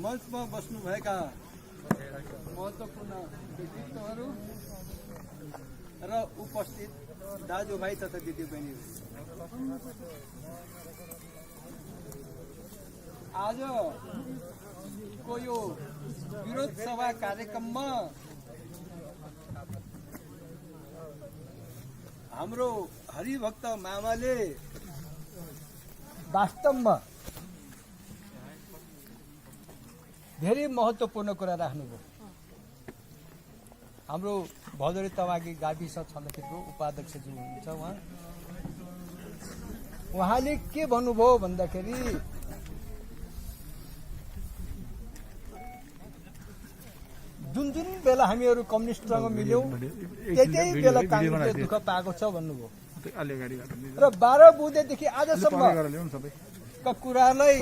मञ्चमा बस्नुभएका महत्त्वपूर्ण व्यक्तित्वहरू र उपस्थित दाजुभाइ तथा दिदीबहिनीहरू, आजको यो विरोध सभा कार्यक्रममा हाम्रो हरिभक्त मामाले वास्तवमा धेरै महत्त्वपूर्ण कुरा राख्नुभयो। हाम्रो भदौरे तवागी गाविस छलखेतको उपाध्यक्षज्यू हुनुहुन्छ, उहाँले के भन्नुभयो भन्दाखेरि जुन जुन बेला हामीहरू कम्युनिस्टसँग मिल्यौं त्यही बेला कांग्रेसले दुःख पाएको छ भन्नुभयो र 12 बुधेदेखि आजसम्मका कुरालाई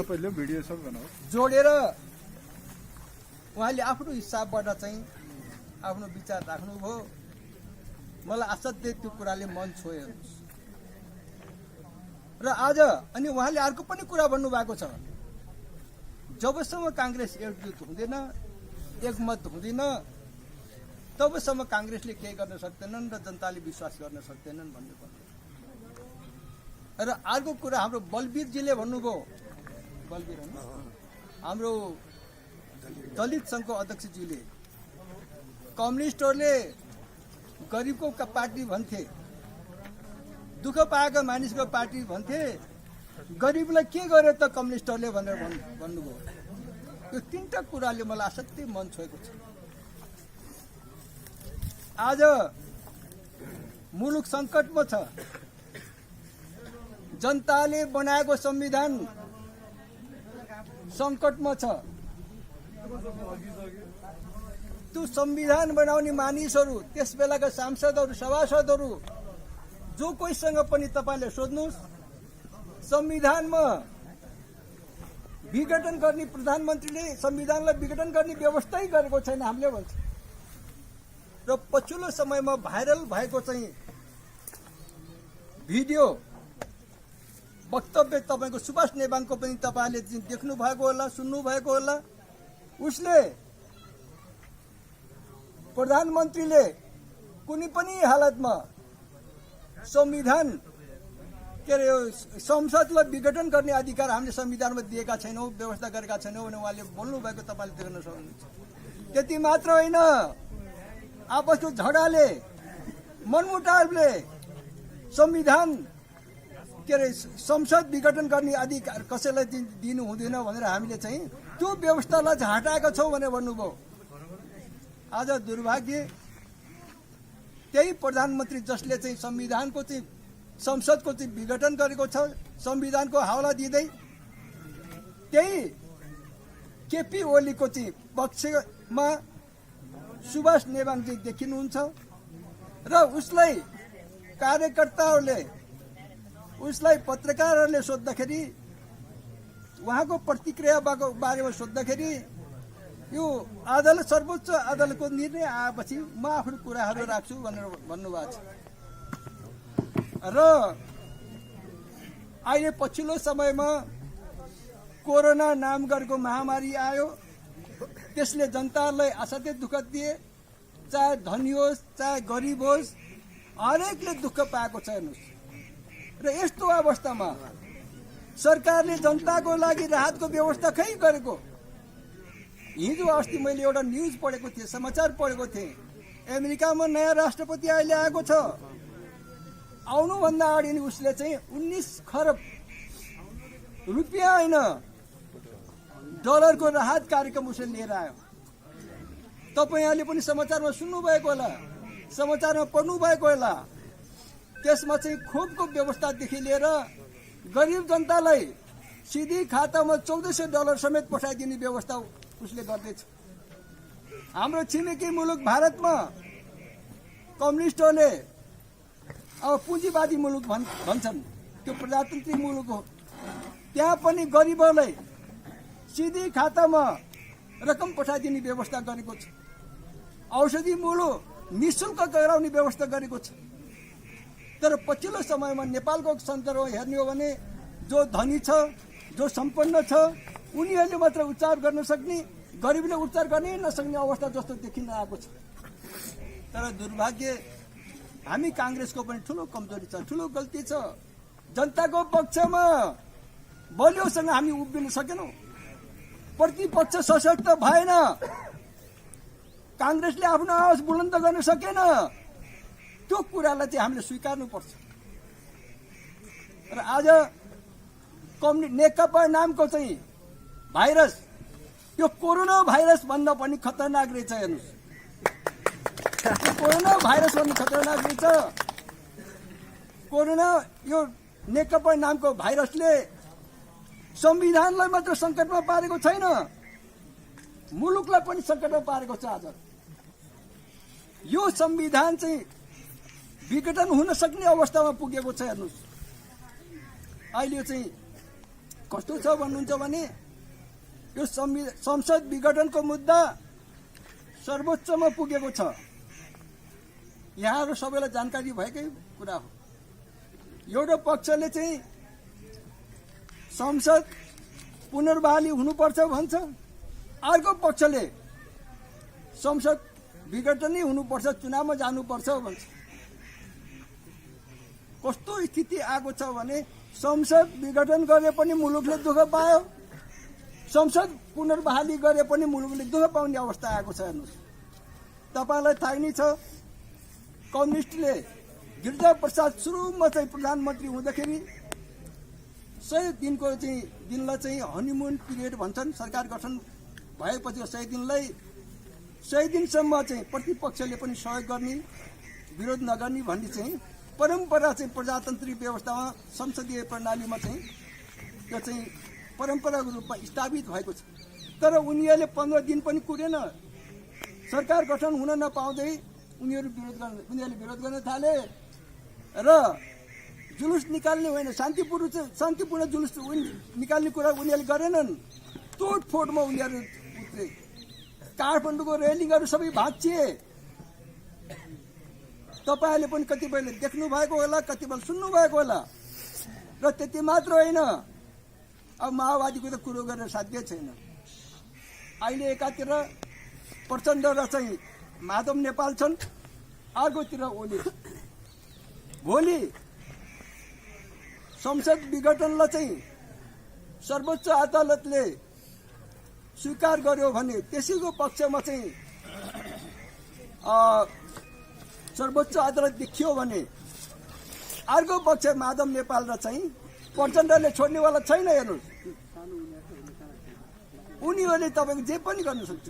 जोडेर उहाँले आफ्नो हिसाबबाट चाहिँ आफ्नो विचार राख्नुभयो। मलाई असाध्यै त्यो कुराले मन छोयो र आज अनि उहाँले अर्को पनि कुरा भन्नुभएको छ, जबसम्म कांग्रेस एकजुट हुँदैन, एकमत हुँदैन, तबसम्म कांग्रेसले केही गर्न सक्दैनन् र जनताले विश्वास गर्न सक्दैनन् भन्ने भन्नु। र अर्को कुरा हाम्रो बलवीरजीले भन्नुभयो, बलवीर हाम्रो दलित संघको अध्यक्षज्यूले, कम्युनिस्टहरूले गरिबको पार्टी भन्थे, दुःख पाएका मानिसको पार्टी भन्थे, गरिबलाई के गर्यो त कम्युनिस्टहरूले भनेर भन्नुभयो। यो तीनटा कुराले मलाई असाध्यै मन छोएको छ। आज मुलुक संकटमा छ, जनताले बनाएको संविधान संकटमा छ। त्यो संविधान बनाउने मानिसहरू, त्यस बेलाका सांसदहरू, सभासदहरू, जो कोहीसँग पनि तपाईले सोध्नुहोस्, संविधानमा विघटन गर्ने प्रधानमन्त्रीले संविधानलाई विघटन गर्ने व्यवस्थै गरेको छैन हामीले भन्छ। र पछिल्लो समयमा भाइरल भएको चाहिँ भिडियो वक्तव्य तपाईको सुभाष नेवाङको पनि तपाईले देख्नु भएको होला, सुन्नु भएको होला। उसले प्रधानमन्त्रीले कुनै पनि हालतमा संविधान के अरे संसदलाई विघटन गर्ने अधिकार हामीले संविधानमा दिएका छैनौं, व्यवस्था गरेका छैनौं भने उहाँले बोल्नु भएको तपाईले देख्न सक्नुहुन्छ। त्यति मात्र होइन, आपसको झगडाले, मनमुटावले संविधान के अरे संसद विघटन गर्ने अधिकार कसैलाई दिनु हुँदैन भनेर हामीले चाहिँ त्यो व्यवस्थालाई हटाएका छौं भनेर भन्नुभयो। आज दुर्भाग्य त्यही प्रधानमन्त्री जसले चाहिँ संविधानको चाहिँ संसदको चाहिँ विघटन गरेको छ, संविधानको हवाला दिँदै त्यही केपी ओलीको चाहिँ पक्षमा सुभाष नेवाङजी देखिनुहुन्छ र उसलाई कार्यकर्ताहरूले, उसलाई पत्रकारहरूले सोद्धाखेरि, उहाँको प्रतिक्रिया बारेमा सोद्धाखेरि यो अदालत, सर्वोच्च अदालतको निर्णय आएपछि म आफ्नो कुराहरू राख्छु भनेर भन्नुभएको छ। र अहिले पछिल्लो समयमा कोरोना नाम गरेको महामारी आयो, त्यसले जनतालाई असाध्यै दुःख दिए। चाहे धनी होस्, चाहे गरिब होस्, हरेकले दुःख पाएको छ हेर्नुहोस्। र यस्तो अवस्थामा सरकारले जनताको लागि राहतको व्यवस्था खै गरेको। हिजो अस्ति मैले एउटा न्यूज पढेको थिएँ, समाचार पढेको थिएँ, अमेरिकामा नयाँ राष्ट्रपति अहिले आएको छ। आउनुभन्दा अगाडि उसले चाहिँ 19 खरब रुपियाँ होइन, डलरको राहत कार्यक्रम उसले लिएर आयो। तपाईले पनि समाचारमा सुन्नु भएको होला, समाचारमा पढ्नु भएको होला। त्यसमा चाहिँ खोपको व्यवस्थादेखि लिएर गरिब जनतालाई सिधी खातामा $1400 समेत पठाइदिने व्यवस्था उसले गर्दैछ। हाम्रो छिमेकी मुलुक भारतमा कम्युनिस्टहरूले अब पुँजीवादी मुलुक भन्छन्, त्यो प्रजातान्त्रिक मुलुक हो। त्यहाँ पनि गरिबहरूलाई सिधी खातामा रकम पठाइदिने व्यवस्था गरेको छ। औषधि मूल्य निःशुल्क गराउने व्यवस्था गरेको छ। तर पछिल्लो समयमा नेपालको सन्दर्भमा हेर्ने हो भने जो धनी छ, जो सम्पन्न छ, उनीहरूले मात्र उच्चार गर्न सक्ने, गरिबले उच्चार गर्नै नसक्ने अवस्था जस्तो देखिन आएको छ। तर दुर्भाग्य हामी कांग्रेसको पनि ठूलो कमजोरी छ, ठूलो गल्ती छ। जनताको पक्षमा बलियोसँग हामी उभिन सकेनौं। प्रतिपक्ष सशक्त भएन, कांग्रेसले आफ्नो आवाज बुलन्द गर्न सकेन। त्यो कुरालाई चाहिँ हामीले स्वीकार्नुपर्छ। र आज नेकपा नामको चाहिँ भाइरस, यो कोरोना भाइरस भन्दा पनि खतरनाक रहेछ। हेर्नुहोस्, कोरोना भाइरस भन्दा खतरनाक रहेछ। कोरोना यो नेकपा नामको भाइरसले संविधानलाई मात्र संकटमा पारेको छैन, मुलुकलाई पनि संकटमा पारेको छ। आज यो संविधान चाहिँ विघटन हुन सक्ने अवस्थामा पुगेको छ। हेर्नुहोस्, अहिले चाहिँ कस्तो छ भन्नुहुन्छ भने यो संसद विघटनको मुद्दा सर्वोच्चमा पुगेको छ। यहाँहरु सबैलाई जानकारी भएकै कुरा हो। एउटा पक्षले चाहिँ संसद पुनर्बहाली हुनुपर्छ भन्छ, अर्को पक्षले संसद विघटनै हुनुपर्छ, चुनावमा जानुपर्छ भन्छ। कस्तो स्थिति आएको छ भने संसद विघटन गरे पनि मुलुकले दुःख पायो, संसद पुनर्बहाली गरे पनि मुलुकले दुःख पाउने अवस्था आएको छ। हेर्नुहोस्, तपाईलाई थाहा नै छ, कम्युनिस्टले गिरिजा प्रसाद सुरुमा चाहिँ प्रधानमन्त्री हुँदाखेरि 100 दिनको चाहिँ दिनलाई चाहिँ हनीमुन पिरियड भन्छन्। सरकार गठन भएपछि 100 दिनलाई 100 दिनसम्म चाहिँ प्रतिपक्षले पनि सहयोग गर्ने, विरोध नगर्ने भन्ने चाहिँ परम्परा चाहिँ प्रजातान्त्रिक व्यवस्थामा, संसदीय प्रणालीमा चाहिँ यो चाहिँ परम्परागत रूपमा स्थापित भएको छ। तर उनीहरूले 15 दिन पनि कुरेन, सरकार गठन हुन नपाउँदै उनीहरूले विरोध गर्न थाले र जुलुस निकाल्ने होइन, शान्तिपूर्ण जुलुस निकाल्ने कुरा उनीहरूले गरेनन्। तोडफोडमा उनीहरू उत्रे, काठमाडौँको रेलिङहरू सबै भाँचिए। तपाईहरूले पनि कतिपयले देख्नु भएको होला, कतिपय सुन्नु भएको होला। र त्यति मात्र होइन, अब माओवादीको त कुरो गरेर साध्य छैन। अहिले एकातिर प्रचण्ड र चाहिँ माधव नेपाल छन्, अर्कोतिर ओली। भोलि संसद विघटनलाई चाहिँ सर्वोच्च अदालतले स्वीकार गर्यो भने, त्यसैको पक्षमा चाहिँ सर्वोच्च अदालत देखियो भने अर्को पक्ष माधव नेपाल र चाहिँ प्रचण्डले छोड्नेवाला छैन। हेर्नुहोस्, उनीहरूले तपाईँको जे पनि गर्न सक्छ।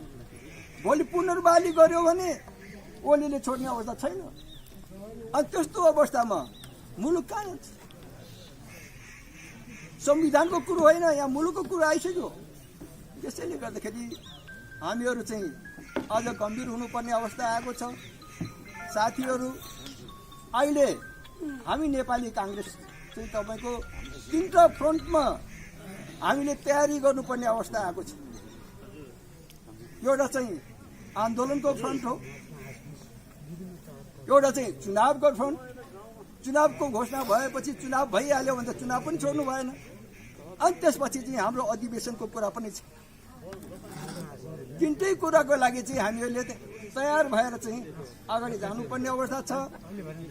भोलि पुनर्बहाली गर्यो भने ओलीले छोड्ने अवस्था छैन। अनि त्यस्तो अवस्थामा मुलुक कहाँ जान्छ? संविधानको कुरो होइन, यहाँ मुलुकको कुरो आइसक्यो। त्यसैले गर्दाखेरि हामीहरू चाहिँ अझ गम्भीर हुनुपर्ने अवस्था आएको छ। साथीहरू, अहिले हामी नेपाली कांग्रेस चाहिँ तपाईको 3टा फ्रन्टमा हामीले तयारी गर्नुपर्ने अवस्था आएको छ। एउटा चाहिँ आन्दोलनको फ्रन्ट हो, एउटा चाहिँ चुनावको फ्रन्ट। चुनावको घोषणा भएपछि चुनाव भइहाल्यो भने त चुनाव पनि छोड्नु भएन। अनि त्यसपछि चाहिँ हाम्रो अधिवेशनको कुरा पनि छ। तिनटै कुराको लागि चाहिँ हामीहरूले तयार भएर चाहिँ अगाडि जानुपर्ने अवस्था छ।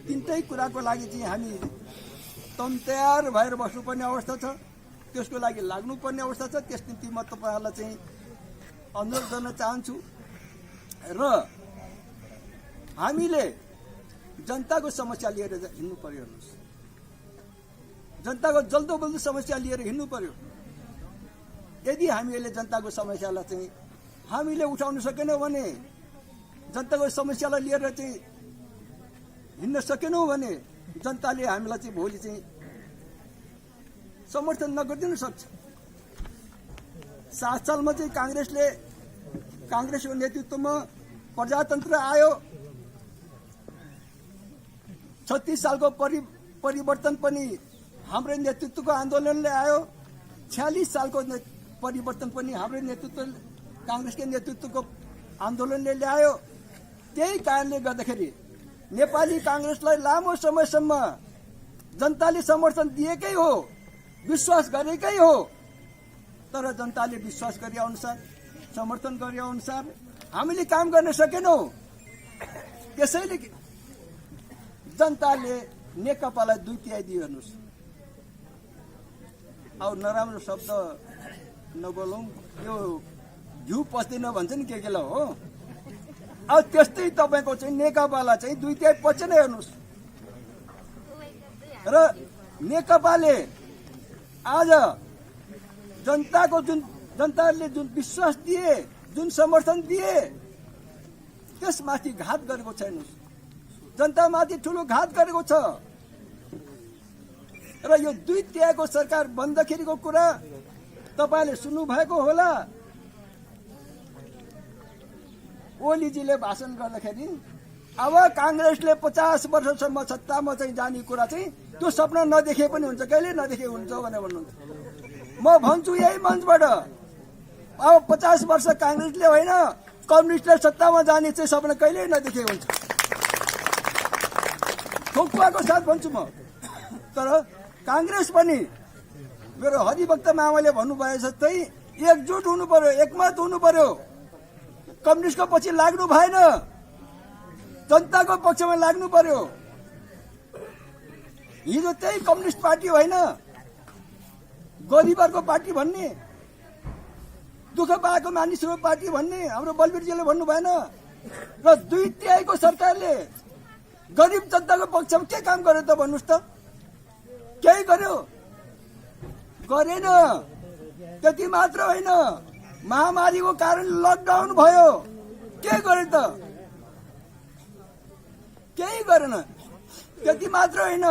तिनटै कुराको लागि चाहिँ हामी तम तयार भएर बस्नुपर्ने अवस्था छ। त्यसको लागि लाग्नुपर्ने अवस्था छ। त्यस निम्ति म तपाईहरुलाई चाहिँ अनुरोध गर्न चाहन्छु र हामीले जनताको समस्या लिएर हिँड्नु पर्यो। हेर्नुस्, जनताको जल्दो बल्दो समस्या लिएर हिँड्नु पर्यो। यदि हामीले जनताको समस्यालाई चाहिँ हामीले उठाउन सकेनौं भने, जनताको समस्यालाई लिएर चाहिँ हिँड्न सकेनौं भने जनताले हामीलाई चाहिँ भोलि चाहिँ समर्थन नगरिदिन सक्छ। 7 सालमा चाहिँ कांग्रेसको नेतृत्वमा प्रजातन्त्र आयो। 36 सालको परिवर्तन पनि हाम्रो नेतृत्वको आन्दोलनले आयो। 46 सालको परिवर्तन पनि हाम्रो नेतृत्व, कांग्रेसको नेतृत्वको आन्दोलनले ल्यायो। त्यही कारणले गर्दाखेरि नेपाली कांग्रेसलाई लामो समयसम्म जनताले समर्थन दिएकै हो, विश्वास गरेकै हो। तर जनताले विश्वास गरे अनुसार, समर्थन गरे अनुसार हामीले काम गर्न सकेनौं। त्यसैले जनताले नेकपालाई 2/3 दियो हेर्नुस्। अब नराम्रो शब्द नबोलौं, यो घिउ पस्दैन भन्छ नि के हो। अब त्यस्तै तपाईको चाहिँ नेकपालाई चाहिँ 2/3 पसेन हेर्नुस्। र नेकपाले आज जनताले जुन विश्वास दिए, जुन समर्थन दिए, त्यसमाथि घात गरेको छैन। जनतामाथि ठुलो घात गरेको छ। र यो 2/3 को सरकार बन्दाखेरिको कुरा तपाईले सुन्नु भएको होला। ओलीजीले भाषण गर्दाखेरि अब कांग्रेसले 50 वर्षसम्म सत्तामा चाहिँ जाने कुरा चाहिँ त्यो सपना नदेखे पनि हुन्छ, कहिले नदेखे हुन्छ भनेर भन्नुहुन्छ। म भन्छु यही मञ्चबाट, अब 50 वर्ष कांग्रेसले होइन कम्युनिस्टले सत्तामा जाने चाहिँ सपना कहिले नदेखे हुन्छ। ठोकुवाको साथ भन्छु म। तर कांग्रेस पनि मेरो हरिभक्त मामाले भन्नुभए जस्तै एकजुट हुनु पर्यो, एकमत हुनु पर्यो। कम्युनिस्टको पछि लाग्नु भएन, जनताको पक्षमा लाग्नु पर्यो। हिजो त्यही कम्युनिस्ट पार्टी होइन गरिबहरूको पार्टी भन्ने, दुःख पाएको मानिसहरूको पार्टी भन्ने हाम्रो बलवीरजीले भन्नु भएन। र 2/3 को सरकारले गरिब जनताको पक्षमा के काम गर्यो त भन्नुस् त? केही गर्यो? गरेन। त्यति मात्र होइन, महामारीको कारण लकडाउन भयो, के गर्यो त? केही गरेन। त्यति मात्र होइन,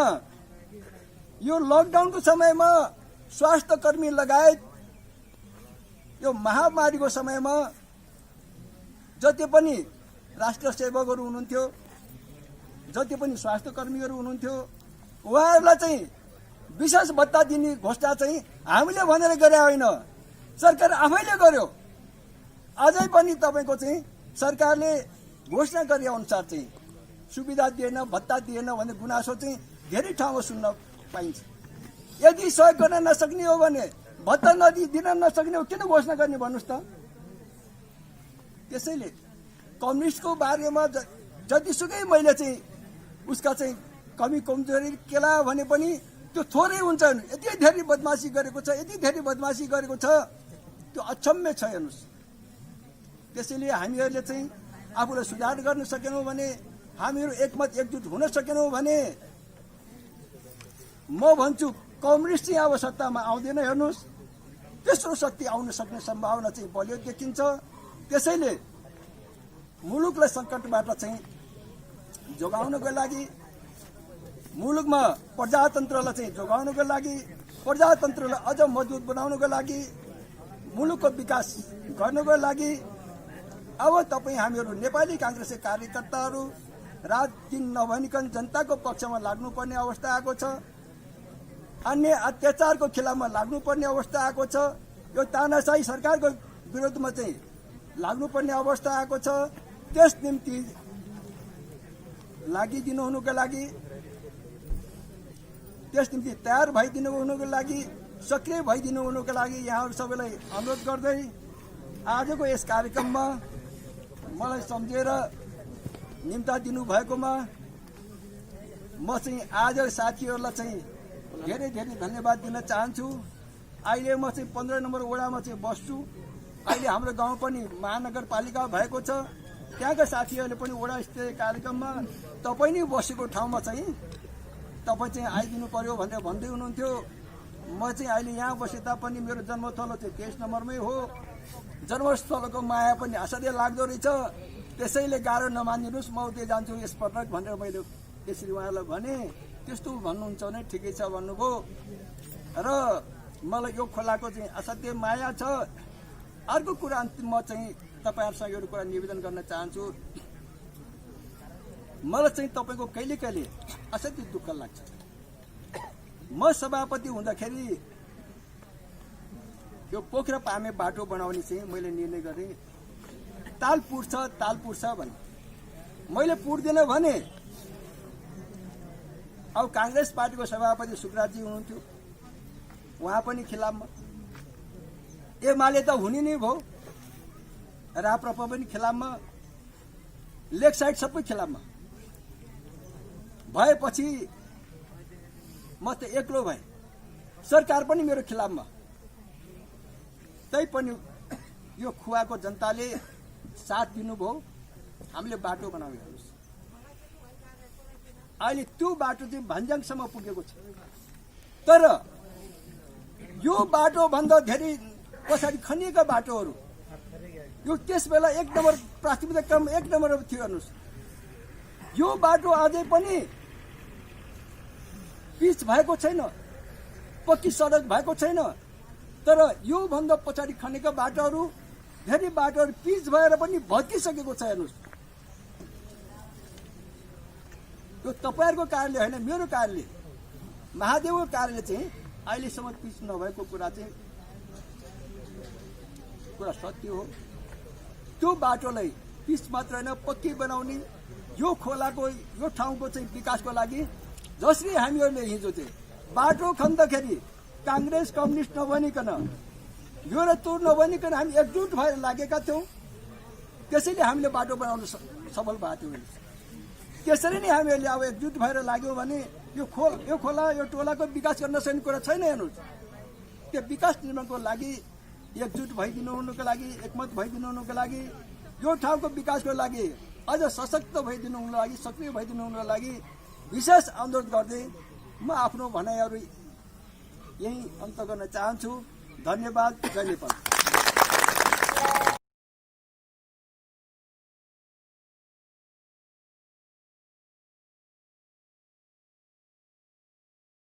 यो लकडाउनको समयमा स्वास्थ्य कर्मी लगायत यो महामारीको समयमा जति पनि राष्ट्र सेवकहरू हुनुहुन्थ्यो, जति पनि स्वास्थ्य कर्मीहरू हुनुहुन्थ्यो, उहाँहरूलाई चाहिँ विशेष भत्ता दिने घोषणा चाहिँ हामीले भनेर गरे होइन, सरकार आफैले गर्यो। अझै पनि तपाईको चाहिँ सरकारले घोषणा गरे अनुसार चाहिँ सुविधा दिएन, भत्ता दिएन भन्ने गुनासो चाहिँ धेरै ठाउँमा सुन्न पाइन्छ। यदि सहयोग गर्न नसक्ने हो भने, भत्ता दिन नसक्ने हो किन घोषणा गर्ने भन्नुस् त? त्यसैले कम्युनिस्टको बारेमा जतिसुकै मैले चाहिँ उसका चाहिँ कमी कमजोरी केला भने पनि त्यो थोरै हुन्छ। यति धेरै बदमासी गरेको छ, यति धेरै बदमासी गरेको छ, त्यो अक्षम्य छ हेर्नुस्। त्यसैले हामीहरूले चाहिँ आफूलाई सुधार गर्न सकेनौँ भने, हामीहरू एकमत एकजुट हुन सकेनौँ भने म भन्छु कम्युनिस्ट चाहिँ अब सत्तामा आउँदैन हेर्नुहोस्। तेस्रो शक्ति आउन सक्ने सम्भावना चाहिँ बलियो देखिन्छ। त्यसैले मुलुकलाई सङ्कटबाट चाहिँ जोगाउनको लागि, मुलुकमा प्रजातन्त्रलाई चाहिँ जोगाउनको लागि, प्रजातन्त्रलाई अझ मजबुत बनाउनको लागि, मुलुकको विकास गर्नको लागि अब तपाईँ हामीहरू नेपाली कांग्रेसका कार्यकर्ताहरू रात दिन नभनिकन जनताको पक्षमा लाग्नुपर्ने अवस्था आएको छ। अन्य अत्याचारको खिलाफमा लाग्नुपर्ने अवस्था आएको छ। यो तानाशाही सरकारको विरोधमा चाहिँ लाग्नुपर्ने अवस्था आएको छ। त्यस निम्ति लागिदिनु हुनुको लागि, त्यस निम्ति तयार भइदिनु हुनुको लागि, सक्रिय भइदिनु हुनुको लागि यहाँहरू सबैलाई अनुरोध गर्दै आजको यस कार्यक्रममा मलाई सम्झेर निम्ता दिनुभएकोमा म चाहिँ आज साथीहरूलाई चाहिँ धेरै धेरै धन्यवाद दिन चाहन्छु। अहिले म चाहिँ 15 नम्बर वडामा चाहिँ बस्छु। अहिले हाम्रो गाउँ पनि महानगरपालिका भएको छ। त्यहाँका साथीहरूले पनि वडा स्तरीय कार्यक्रममा तपाईँ नै बसेको ठाउँमा चाहिँ तपाईँ चाहिँ आइदिनु पर्यो भनेर भन्दै हुनुहुन्थ्यो। म चाहिँ अहिले यहाँ बसे तापनि मेरो जन्मस्थल चाहिँ 23 नम्बरमै हो। जन्मस्थलको माया पनि असाध्यै लाग्दो रहेछ। त्यसैले गाह्रो नमानिदिनुहोस्, म उतै जान्छु यसपटक भनेर मैले त्यसरी उहाँलाई भने। त्यस्तो भन्नुहुन्छ भने ठिकै छ भन्नुभयो। र मलाई यो खोलाको चाहिँ असाध्यै माया छ। अर्को कुरा अन्तिम म चाहिँ तपाईँहरूसँग एउटा कुरा निवेदन गर्न चाहन्छु। मलाई चाहिँ तपाईँको कहिले कहिले असाध्यै दुःख लाग्छ। म सभापति हुँदाखेरि यो पोखरा पामे बाटो बनाउने चाहिँ मैले निर्णय गरेँ। ताल पुर्छ भने मैले पुर्दैन भने अब कांग्रेस पार्टीको सभापति सुकराजी हुनुहुन्थ्यो, उहाँ पनि खिलाफमा। एमाले त हुने नै भयो, राप्रपा पनि खिलाफमा, लेग साइड सबै खिलाफमा भएपछि म त एक्लो भएँ, सरकार पनि मेरो खिलाफमा। तैपनि यो खुवाको जनताले साथ दिनुभयो, हामीले बाटो बनाउने हेर्नुहोस्। अहिले त्यो बाटो चाहिँ भन्ज्याङसम्म पुगेको छ, तर यो बाटो भन्दा धेरै पछाडि खनिएका बाटोहरू यो त्यस बेला 1 नम्बर प्राथमिकता क्रम 1 नम्बर थियो हेर्नुहोस्। यो बाटो अझै पनि पिच भएको छैन, पक्की सडक भएको छैन, तर यो भन्दा पछाडि खनेका बाटोहरू धेरै बाटोहरू पिच भएर पनि भत्किसकेको छ हेर्नुहोस्। यो तपाईहरुको कारणले होइन, मेरो कारणले, महादेवको कारणले चाहिँ अहिलेसम्म पिच नभएको कुरा चाहिँ कुरा सत्य हो। त्यो बाटोलाई पिच मात्र होइन पक्की बनाउने, यो खोलाको यो ठाउँको चाहिँ विकासको लागि जसरी हामीहरूले हिजो चाहिँ बाटो खन्दाखेरि कांग्रेस कम्युनिस्ट नबनिकन, यो र त्यो नबनिकन हामी एकजुट भएर लागेका थियौँ। त्यसैले हामीले बाटो बनाउन सफल भएको थियौँ। त्यसरी नै हामीहरूले अब एकजुट भएर लाग्यौँ भने यो खोला यो टोलाको विकास गर्न सक्ने कुरा छैन हेर्नुहोस्। त्यो विकास निर्माणको लागि एकजुट भइदिनु हुनुको लागि, एकमत भइदिनु हुनुको लागि, यो ठाउँको विकासको लागि अझ सशक्त भइदिनु हुनुको लागि, सक्रिय भइदिनु हुनुको लागि विशेष अनुरोध गर्दै म आफ्नो भनाइहरू यही अन्त गर्न चाहन्छु। धन्यवाद। जय नेपाल।